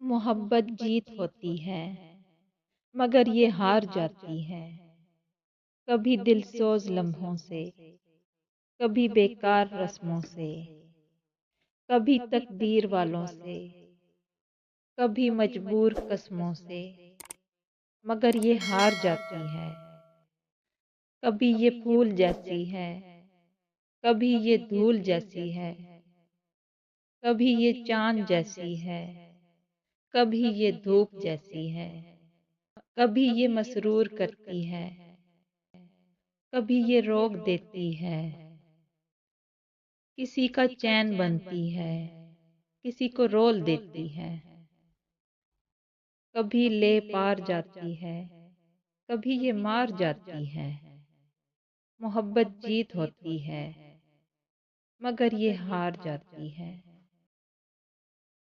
मोहब्बत जीत होती है मगर ये हार जाती है। कभी दिलसोज लम्हों से, कभी बेकार रस्मों से, कभी तकदीर वालों से, कभी मजबूर कस्मों से, मगर ये हार जाती है। कभी ये फूल जैसी है, कभी ये धूल जैसी है, कभी ये चांद जैसी है, कभी ये धूप जैसी है, कभी ये मसरूर करती है, कभी ये रोक देती है। किसी का चैन बनती है, किसी को रोल देती है। कभी ले पार जाती है, कभी ये मार जाती है। मोहब्बत जीत होती है मगर ये हार जाती है।